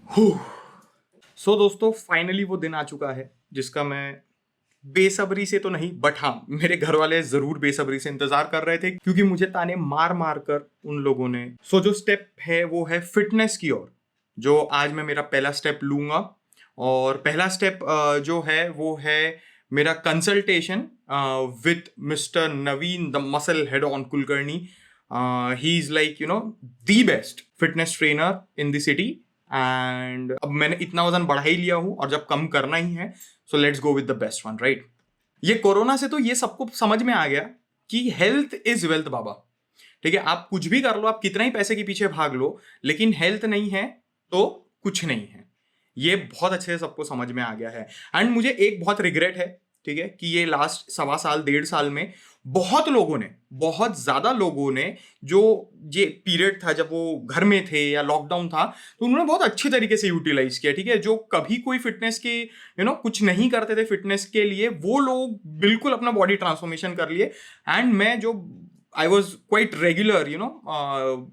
सो दोस्तों फाइनली वो दिन आ चुका है जिसका मैं बेसब्री से तो नहीं बट हाँ मेरे घर वाले जरूर बेसब्री से इंतजार कर रहे थे क्योंकि मुझे ताने मार मार कर उन लोगों ने जो स्टेप है वो है फिटनेस की ओर। जो आज मैं मेरा पहला स्टेप लूंगा और पहला स्टेप जो है वो है मेरा consultation with mister Naveen the muscle head on Kulkarni. He is like the best fitness trainer in the city and अब मैंने इतना वजन बढ़ा ही लिया हूं और जब कम करना ही है so let's go with the best one right. ये कोरोना से तो ये सबको समझ में आ गया कि हेल्थ इज वेल्थ बाबा। ठीक है, आप कुछ भी कर लो, आप कितना ही पैसे के पीछे भाग लो, लेकिन हेल्थ नहीं है तो कुछ नहीं है। ये बहुत अच्छे से सबको समझ में आ गया है। एंड मुझे एक बहुत रिग्रेट है, ठीक है, कि ये लास्ट 1.25 साल 1.5 साल में बहुत लोगों ने, बहुत ज्यादा लोगों ने, जो ये पीरियड था जब वो घर में थे या लॉकडाउन था, तो उन्होंने बहुत अच्छी तरीके से यूटिलाइज किया। ठीक है, जो कभी कोई फिटनेस के कुछ नहीं करते थे फिटनेस के लिए, वो लोग बिल्कुल अपना बॉडी ट्रांसफॉर्मेशन कर लिए। एंड मैं जो I was quite regular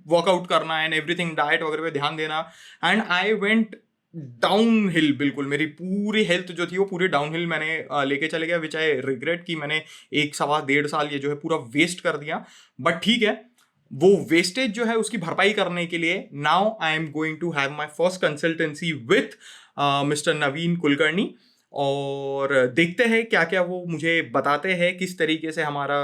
workout करना एंड एवरीथिंग, डाइट वगैरह पे ध्यान देना, and I went down hill. बिल्कुल मेरी पूरी हेल्थ जो थी वो पूरी डाउन हिल मैंने लेके चले गया, विच आई रिग्रेट कि मैंने 1.25 1.5 साल ये जो है पूरा वेस्ट कर दिया। बट ठीक है, वो वेस्टेज जो है उसकी भरपाई करने के लिए now I am going to have my first consultancy with mister Naveen Kulkarni, और देखते हैं क्या क्या वो मुझे बताते हैं, किस तरीके से हमारा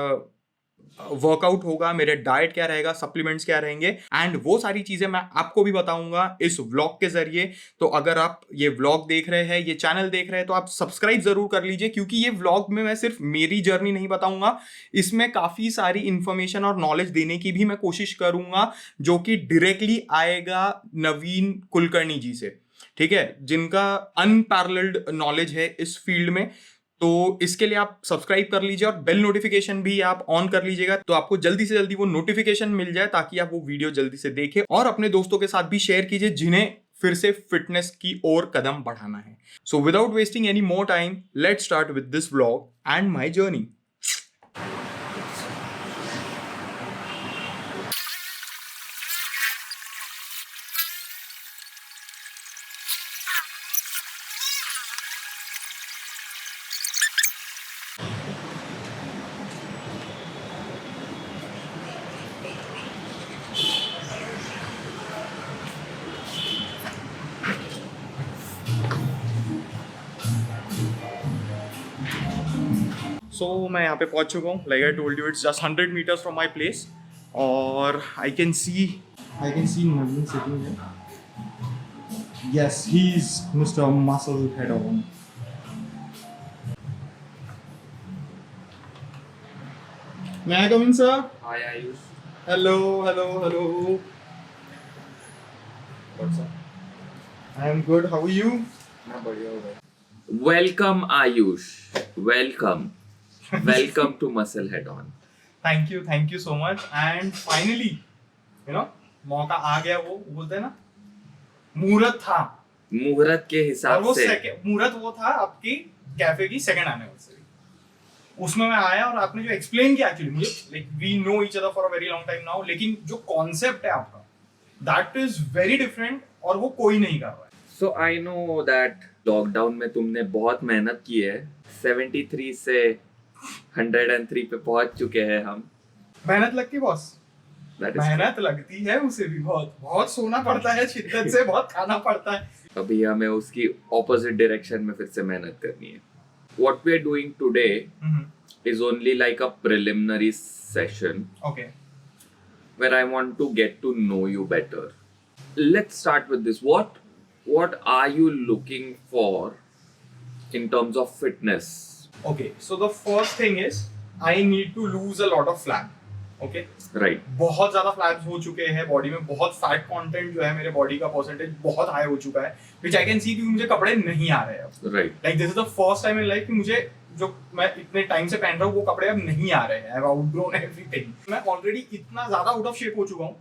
वर्कआउट होगा, मेरे डाइट क्या रहेगा, सप्लीमेंट्स क्या रहेंगे, एंड वो सारी चीजें मैं आपको भी बताऊंगा इस व्लॉग के जरिए। तो अगर आप ये व्लॉग देख रहे हैं, ये चैनल देख रहे हैं, तो आप सब्सक्राइब जरूर कर लीजिए, क्योंकि ये व्लॉग में मैं सिर्फ मेरी जर्नी नहीं बताऊंगा, इसमें काफी सारी इंफॉर्मेशन और नॉलेज देने की भी मैं कोशिश करूंगा, जो कि डायरेक्टली आएगा नवीन कुलकर्णी जी से। ठीक है, जिनका अनपैरेलल्ड नॉलेज है इस फील्ड में। तो इसके लिए आप सब्सक्राइब कर लीजिए और बेल नोटिफिकेशन भी आप ऑन कर लीजिएगा, तो आपको जल्दी से जल्दी वो नोटिफिकेशन मिल जाए, ताकि आप वो वीडियो जल्दी से देखें और अपने दोस्तों के साथ भी शेयर कीजिए जिन्हें फिर से फिटनेस की ओर कदम बढ़ाना है। So without wasting any more time, let's start with this vlog and my journey. So मैं यहाँ पे पहुँच चुका हूँ, like I told you it's just 100 meters from my place, और I can see Naveen sitting है। Yes, he is mister muscle head on. May I come in, sir? Hi Ayush. Hello, hello, hello. What's up? I am good. How are you? मैं बढ़िया हूँ भाई. Welcome Ayush. Welcome. Welcome to Muscle Head On. Thank you so much. And finally, मौका आ गया, वो बोलते हैं ना, मुहूर्त था। मुहूर्त के हिसाब से मुहूर्त वो था आपकी कैफे की सेकंड एनिवर्सरी, उसमें मैं आया और आपने जो एक्सप्लेन किया, एक्चुअली मुझे like we know each other for a very long time now, लेकिन जो कॉन्सेप्ट है आपका दैट इज वेरी डिफरेंट और वो कोई नहीं कर रहा है। So I know that lockdown में तुमने बहुत मेहनत की है. 73 से 103 पे पहुंच चुके हैं हम. मेहनत लगती है बॉस, मेहनत लगती है, उसे भी बहुत सोना पड़ता है, शिद्दत से बहुत खाना पड़ता है। अभी हमें उसकी ऑपोजिट डायरेक्शन में फिर से मेहनत करनी है. What we are doing today is only like a preliminary session. Okay. Where I want to get to know you better. Let's start with this. What are you looking for in terms of fitness? Okay, so the first thing is I need to lose a lot of flab. Okay? Right. बहुत ज्यादा फ्लैब्स हो चुके हैं body में, बहुत fat content जो है मेरे बॉडी का परसेंटेज बहुत हाई हो चुका है, which I can see क्योंकि मुझे कपड़े नहीं आ रहे हैं अब. Right. Like this is the first time in life कि मुझे जो मैं इतने टाइम से पहन रहा हूँ वो कपड़े अब नहीं आ रहे हैं. I've outgrown everything. मैं ऑलरेडी इतना ज्यादा आउट ऑफ शेप हो चुका हूँ.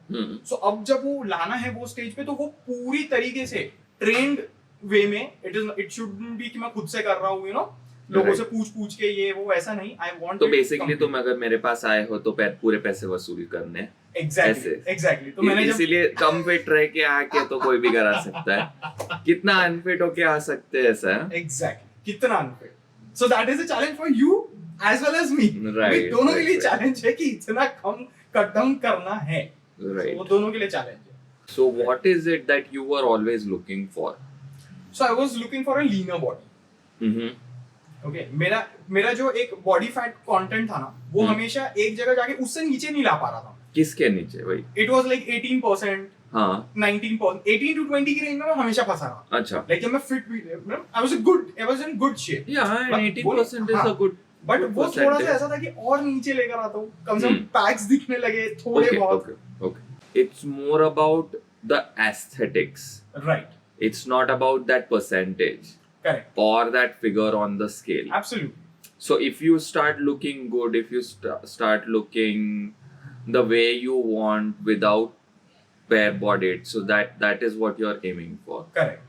So अब जब वो लाना है वो स्टेज पे, तो वो पूरी तरीके से ट्रेंड वे में इट शुडंट बी कि मैं खुद से कर रहा हूँ, लोगों से पूछ के ये वो, ऐसा नहीं. आई वांट तो बेसिकली तुम अगर मेरे पास आए हो तो पूरे पैसे वसूल करने. एग्जैक्टली. तो मैंने इसीलिए कम फिट रह के आके तो कोई भी करा सकता है. कितना अनफिट होके आ सकते हैं ऐसा है? एग्जैक्टली, कितना unfit. So that is a challenge for you as well as me. Right, दोनों के लिए right. चैलेंज है कि इतना कम कट डाउन करना है. Right. वो दोनों के लिए चैलेंज है. So what is it that you were always looking for? So I was looking for a linear body. Mm-hmm. Okay, मेरा जो एक बॉडी फैट कंटेंट था ना, वो हमेशा एक जगह जाके उससे नीचे नहीं ला पा रहा था. किसके नीचे भाई? इट वाज लाइक 18%, हाँ. 19%, 18 to 20 की रेंज में मैं हमेशा फंसा रहा. अच्छा. लाइक जब मैं फिट भी, I was in good shape. Yeah, and 18% is a good. But good वो थोड़ा सा percentage. ऐसा था कि और नीचे लेकर आता हूँ, कम से कम हम्म. पैक्स दिखने लगे थोड़े Okay, बहुत. okay. It's more about the aesthetics. Right, It's not about that percentage correct, or that figure on the scale. Absolutely. So if you start looking good, if you start looking the way you want without bare bodied, so that is what you're aiming for. Correct.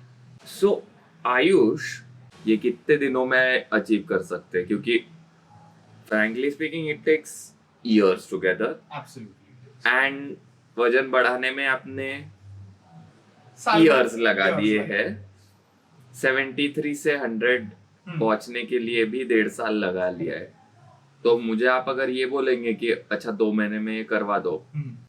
So Ayush, ये कितने दिनों में achieve कर सकते हैं? क्योंकि frankly speaking it takes years together absolutely. and वजन बढ़ाने में आपने years लगा दिए हैं. 73 से 100 पहुंचने के लिए भी 1.5 साल लगा लिया है. तो मुझे आप अगर ये बोलेंगे कि अच्छा 2 महीने में ये करवा दो,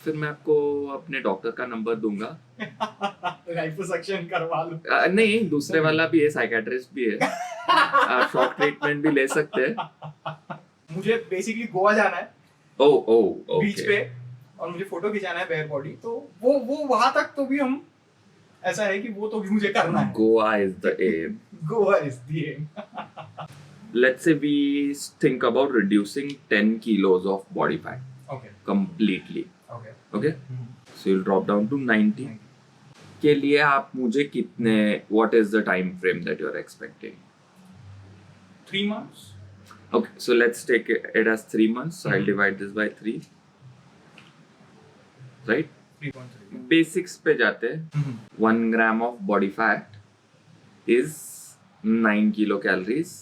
फिर मैं आपको अपने डॉक्टर का नंबर दूंगा. लाइपोसक्शन करवा लो. नहीं, दूसरे वाला भी है, साइकेट्रिस्ट भी है. आप शॉक ट्रीटमेंट भी ले सकते हैं. मुझे बेसिकली गोवा जाना है ओ बीच पे, और मुझे फोटो खिंचाना है बेयर बॉडी. तो वो वहां तक तो भी हम, ऐसा है कि वो तो भी मुझे करना है. Goa is the aim. Goa is the aim. Let's say we think about reducing 10 kilos of body fat okay, completely. Okay. Okay, so you'll drop down to 90. के लिए आप मुझे कितने, what is the time frame that you're expecting? 3 months. Okay, so let's take it as 3 months. So I'll divide this by 3. Right? 3.3. Basics पे जाते हैं. 1 gram of body fat is 9 kilocalories.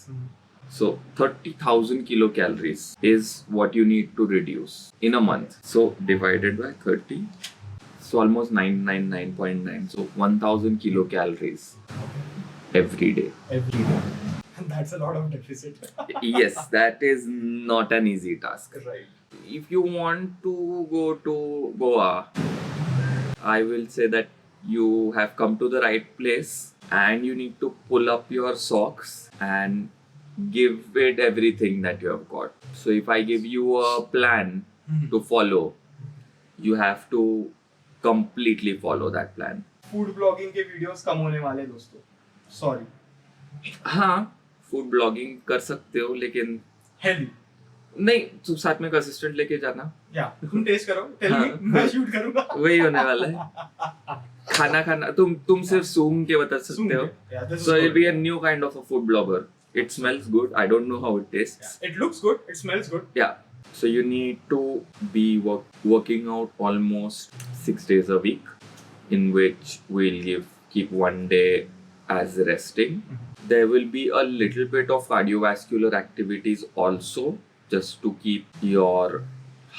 So 30,000 kilocalories is what you need to reduce in a month. So divided by 30, so almost 999.9. So 1,000 kilocalories every day. Every day. That's a lot of deficit. Yes, that is not an easy task. Right. If you want to go to Goa, I will say that you have come to the right place and you need to pull up your socks and give it everything that you have got. So if I give you a plan to follow, you have to completely follow that plan. Food blogging के videos कम होने वाले दोस्तों, sorry. हाँ, food blogging कर सकते हो, लेकिन healthy नहीं, तुम साथ में असिस्टेंट लेके जाना. या तुम टेस्ट करो, टेल मी, मैं शूट करूंगा. वही होने वाला है. खाना तुम सिर्फ सूंघ के बता सकते हो. So it'll be a new kind of a food blogger. It smells good. I don't know how it tastes. It looks good, it smells good. Yeah. So you need to be working out almost 6 days a week, in which we'll keep 1 day as resting. There will be a little bit of cardiovascular activities also, just to keep your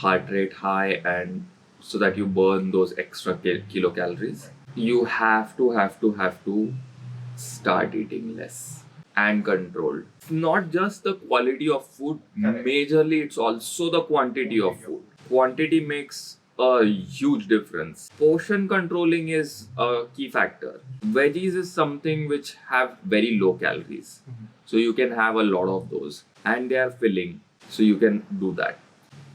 heart rate high and so that you burn those extra kilocalories. You have to start eating less and controlled. It's not just the quality of food, Correct. majorly it's also the quantity of food. Quantity makes a huge difference. Portion controlling is a key factor. Veggies is something which have very low calories. So you can have a lot of those and they are filling. So you can do that.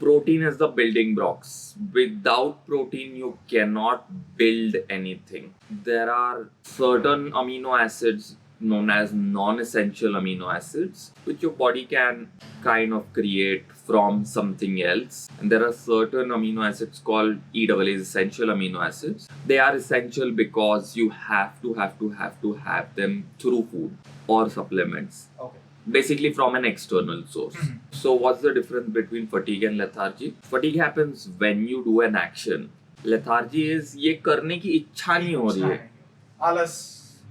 Protein is the building blocks. Without protein, you cannot build anything. There are certain amino acids known as non-essential amino acids, which your body can kind of create from something else. And there are certain amino acids called EAA's essential amino acids. They are essential because you have to have them through food or supplements. Okay. Basically from an external source. So what's the difference between fatigue and lethargy? Fatigue happens when you do an action. Lethargy is ये करने की इच्छा नहीं हो रही है. आलस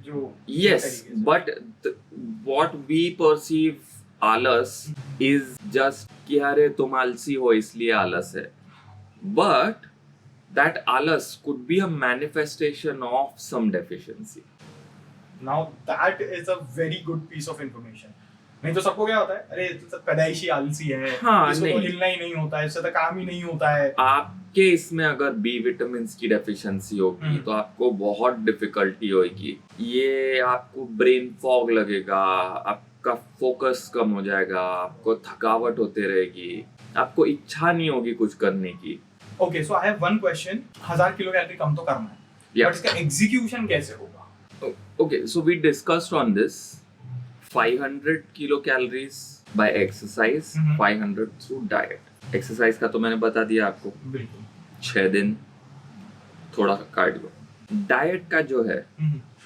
जो. Yes, but what we perceive आलस is just कि अरे तुम आलसी हो इसलिए आलस है. But that आलस could be a manifestation of some deficiency. Now that is a very good piece of information. नहीं तो सबको क्या होता है, अरे ये तो पैदाइशी आलसी है, हाँ, इसको तो नहीं। हिलना ही नहीं होता है, इससे तो काम ही नहीं होता है। आपके इसमें अगर बी विटामिन की डेफिशिएंसी होगी तो आपको बहुत डिफिकल्टी होगी, ये आपको ब्रेन फॉग लगेगा, आपका फोकस कम हो जाएगा, आपको थकावट होते रहेगी, आपको इच्छा नहीं होगी कुछ करने की। Okay, so I have one question. 1000 kilo calorie कम तो करना है, Yeah. बट इसका एग्जीक्यूशन कैसे होगा? Okay, so we discussed on this 500 kilocalories by exercise, 500 through diet. Exercise का तो मैंने बता दिया आपको, बिल्कुल। 6 दिन थोड़ा कार्डियो। डाइट का जो है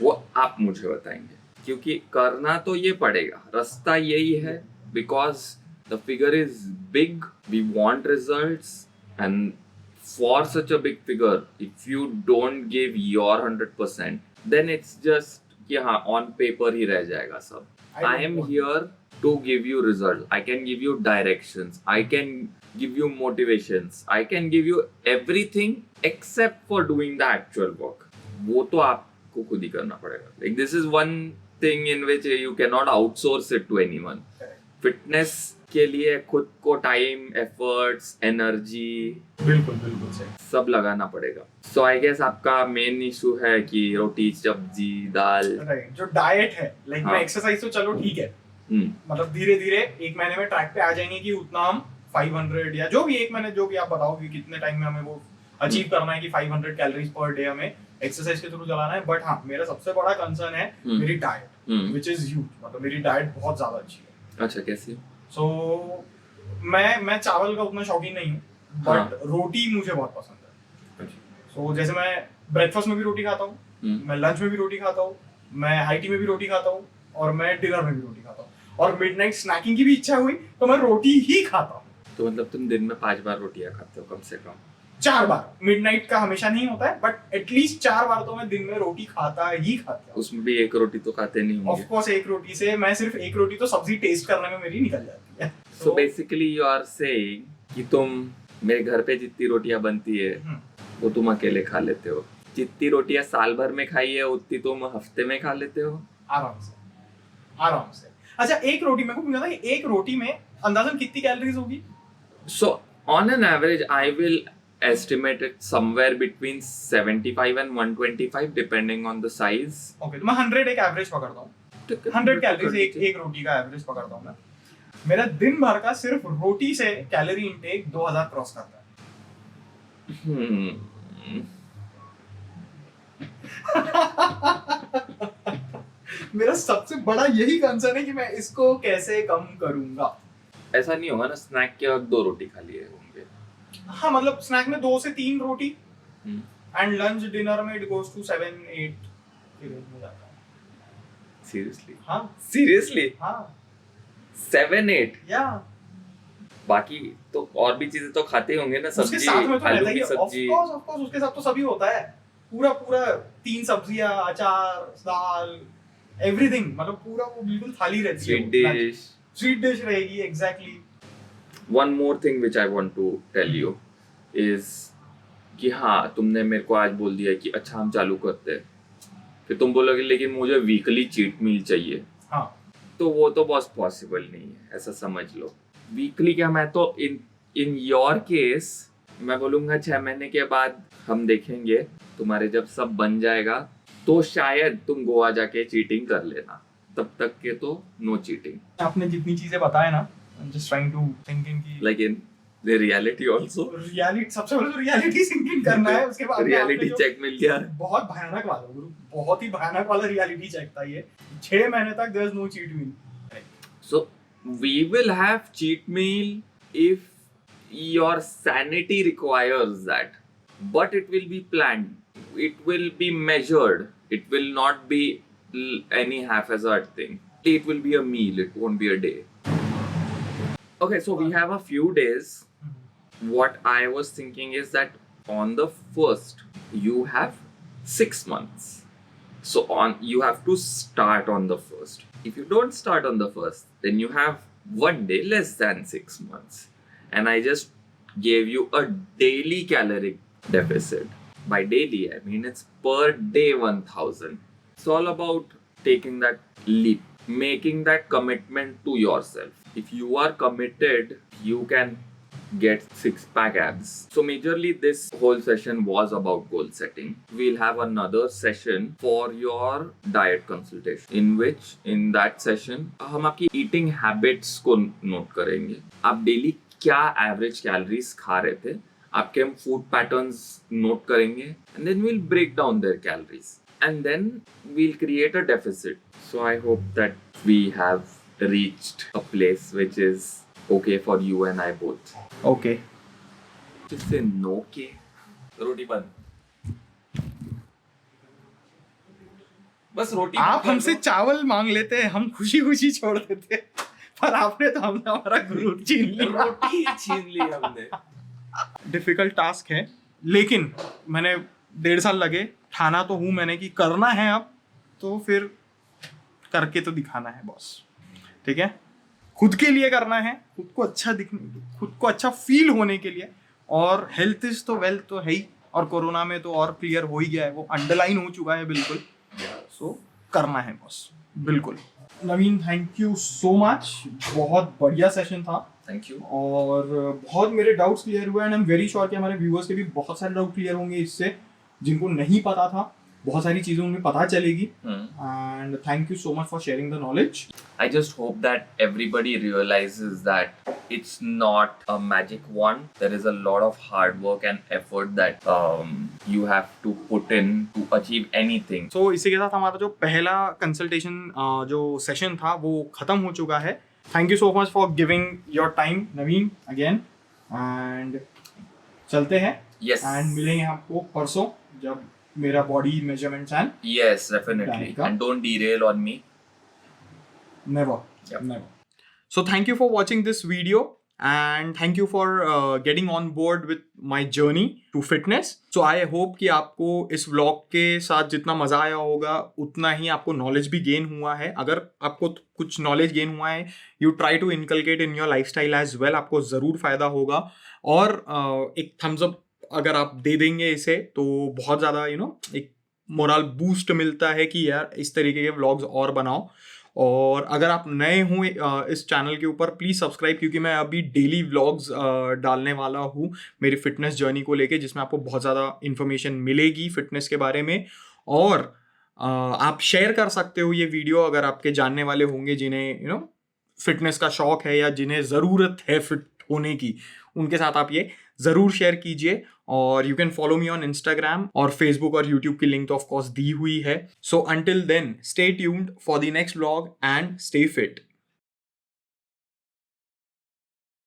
वो आप मुझे बताएंगे, क्योंकि करना तो ये पड़ेगा, रास्ता यही है, because the figure is big, we want results, and for such a big figure, if you don't give your 100%, then it's just कि हाँ on paper ही रह जाएगा सब। I am here to give you results. I can give you directions. I can give you motivations. I can give you everything except for doing the actual work. वो तो आपको खुद ही करना पड़ेगा। Like this is one thing in which you cannot outsource it to anyone. Fitness के लिए खुद को टाइम, एफर्ट्स, एनर्जी बिल्कुल बिल्कुल सही सब लगाना पड़ेगा। सो आई गेस आपका मेन इशू है कि रोटी, सब्जी, दाल। राइट, जो डाइट है, लाइक हाँ। मैं एक्सरसाइज तो चलो ठीक है, मतलब धीरे धीरे एक महीने में ट्रैक पे आ जाएंगे कि उतना हम 500 या जो भी एक महीने जो भी आप बताओ कि कितने टाइम में हमें वो अचीव करना है कि 500 कैलोरीज पर डे हमें एक्सरसाइज के थ्रू चलाना है। बट हाँ, मेरा सबसे बड़ा कंसर्न है मेरी डाइट, व्हिच इज ह्यूज। मतलब मेरी डाइट बहुत ज्यादा अच्छी है। अच्छा, कैसी? सो मैं चावल का उतना शौकीन नहीं हूँ, बट रोटी मुझे बहुत पसंद है। सो जैसे मैं ब्रेकफास्ट में भी रोटी खाता हूँ, मैं लंच में भी रोटी खाता हूँ, मैं हाई टी में भी रोटी खाता हूँ, और मैं डिनर में भी रोटी खाता हूँ, और मिडनाइट स्नैकिंग की भी इच्छा हुई तो मैं रोटी ही खाता हूँ। तो मतलब तुम दिन में 5 बार रोटियां खाते हो कम से कम? 4 बार, मिडनाइट का हमेशा नहीं होता है, बट एटलीस्ट 4 बार तो मैं दिन में रोटी खाता हूँ। उसमें भी एक रोटी तो खाते नहीं होंगे? ऑफ कोर्स, एक रोटी से मैं सिर्फ एक रोटी तो सब्जी टेस्ट करने में मेरी निकल जाती है। So basically you are saying कि तुम मेरे घर पे जितनी रोटियां बनती है वो तुम अकेले खा लेते हो, जितनी रोटियां साल भर में खाई है उतनी तुम हफ्ते में खा लेते हो? आराम से। अच्छा, एक रोटी मेरे को पूछना था कि एक रोटी में अंदाजन कितनी कैलोरीज होगी? So on an average I will estimate it somewhere between 75 and 125 depending on the size. Okay, तो मैं 100 एक एवरेज पकड़ता हूँ, 100 कैलोरीज एक रोटी का एवरेज पकड़ता हूँ मैं। मेरा दिन भर का सिर्फ रोटी से कैलोरी इनटेक 2000 क्रॉस करता है। मेरा सबसे बड़ा यही कंसर्न है कि मैं इसको कैसे कम करूंगा। ऐसा नहीं होगा ना स्नैक के वक्त 2 रोटी खा लिए होंगे? हाँ, मतलब स्नैक में 2 से 3 रोटी, एंड लंच डिनर में इट गोस टू 7-8 के रेंज में जाता है। सीरियसली? हाँ सीरियसली? हाँ, 7-8? या बाकी तो और भी चीजें तो खाते ही होंगे ना, उसके सब्जी, साथ में तो आलू रहता की है, सब्जी। ऑफ कोर्स उसके साथ तो सभी होता है, पूरा 3 सब्जियां, अचार, दाल, एवरीथिंग, मतलब पूरा वो बिल्कुल थाली रहती है। स्वीट डिश रहेगी, exactly. One more thing which I want to tell you is कि हाँ, तुमने मेरे को आज बोल दिया कि अच्छा हम चालू करते हैं, फिर तुम बोलोगे लेकिन मुझे वीकली चीट मील चाहिए। हाँ, तो वो तो बस पॉसिबल नहीं है, ऐसा समझ लो। वीकली क्या, मैं तो इन योर केस मैं बोलूँगा 6 महीने के बाद हम देखेंगे, तुम्हारे जब सब बन जाएगा तो शायद तुम गोवा जाके चीटिंग कर लेना, तब तक के तो नो चीटिंग। आपने जितनी चीजें बताए ना, I'm just trying to think in कि like in the reality also, reality सबसे पहले तो रियलिटी सिंक इन करना है, उसके बाद reality check मिल गया। बहुत भयानक वाला गुरु, बहुत ही भयानक वाला रियलिटी चेक था ये। 6 महीने तक there is no cheat meal. So we will have cheat meal if your sanity requires that, but it will be planned, it will be measured, it will not be any haphazard thing. It will be a meal, it won't be a day. Okay, so we have a few days. What I was thinking is that on the 1st you have 6 months, so you have to start on the 1st. If you don't start on the 1st, then you have 1 day less than 6 months, and I just gave you a daily caloric deficit. By daily I mean it's per day 1000. It's all about taking that leap, making that commitment to yourself. If you are committed, you can get six-pack abs. So majorly this whole session was about goal setting. We'll have another session for your diet consultation, in that session हम आपकी eating habits को note करेंगे. आप daily क्या average calories खा रहे थे, आपके हम food patterns note करेंगे, and then we'll break down their calories, and then we'll create a deficit. So I hope that we have reached a place which is okay for you and I both. Okay. Just say no के रोटी बंद. बस रोटी आप हमसे चावल मांग लेते, हम खुशी खुशी छोड़ देते, पर आपने तो हमने हमारा गुरु छीन लिया. रोटी छीन ली हमने. डिफिकल्ट टास्क है, लेकिन मैंने 1.5 साल लगे, ठाना तो हूँ मैंने कि करना है अब, तो फिर करके तो दिखाना है बॉस. ठीक है, खुद के लिए करना है, खुद को अच्छा दिखने, खुद को अच्छा फील होने के लिए. और हेल्थ इज तो वेल्थ तो है ही, और कोरोना में तो और क्लियर हो ही गया है, वो अंडरलाइन हो चुका है बिल्कुल. सो करना है बॉस, बिल्कुल. नवीन, थैंक यू सो मच, बहुत बढ़िया सेशन था. Thank you. और बहुत मेरे डाउट्स क्लियर हुए, and I am very sure कि हमारे व्यूअर्स के भी बहुत सारे डाउट क्लियर होंगे इससे, जिनको नहीं पता था. बहुत सारी चीज़ें उन्हें पता चलेगी. And thank you so much for sharing the knowledge. I just hope that everybody realizes that it's not a magic wand. There is a lot of hard work and effort that you have to put in to achieve anything. सो इसी के साथ हमारा जो पहला consultation जो session था वो ख़त्म हो चुका है. Thank you so much for giving your time Naveen again. And चलते हैं. Yes. एंड मिलेंगे आपको परसों, जब मेरा body measurements and Yes, definitely. Right. And don't derail on me. never. Yep. Never. So thank you for watching this video, and thank you for getting on board with my journey to fitness. So I hope कि आपको इस vlog के साथ जितना मज़ा आया होगा, उतना ही आपको नॉलेज भी गेन हुआ है. अगर आपको कुछ नॉलेज गेन हुआ है, you try to inculcate in your lifestyle as well. आपको ज़रूर फ़ायदा होगा. और एक थम्स अप अगर आप दे देंगे इसे, तो बहुत ज़्यादा एक मोरल बूस्ट मिलता है कि यार इस तरीके के व्लॉग्स और बनाओ. और अगर आप नए हों इस चैनल के ऊपर, प्लीज़ सब्सक्राइब, क्योंकि मैं अभी डेली व्लॉग्स डालने वाला हूँ मेरी फिटनेस जर्नी को लेके, जिसमें आपको बहुत ज़्यादा इन्फॉर्मेशन मिलेगी फिटनेस के बारे में. और आप शेयर कर सकते हो ये वीडियो अगर आपके जानने वाले होंगे जिन्हें फिटनेस का शौक है या जिन्हें ज़रूरत है फिट होने की. उनके साथ आप ये ज़रूर शेयर कीजिए. और you can follow me on Instagram और फेसबुक और यूट्यूब की लिंक तो ऑफ कोर्स दी हुई है. So until then, stay tuned for the next vlog and stay fit.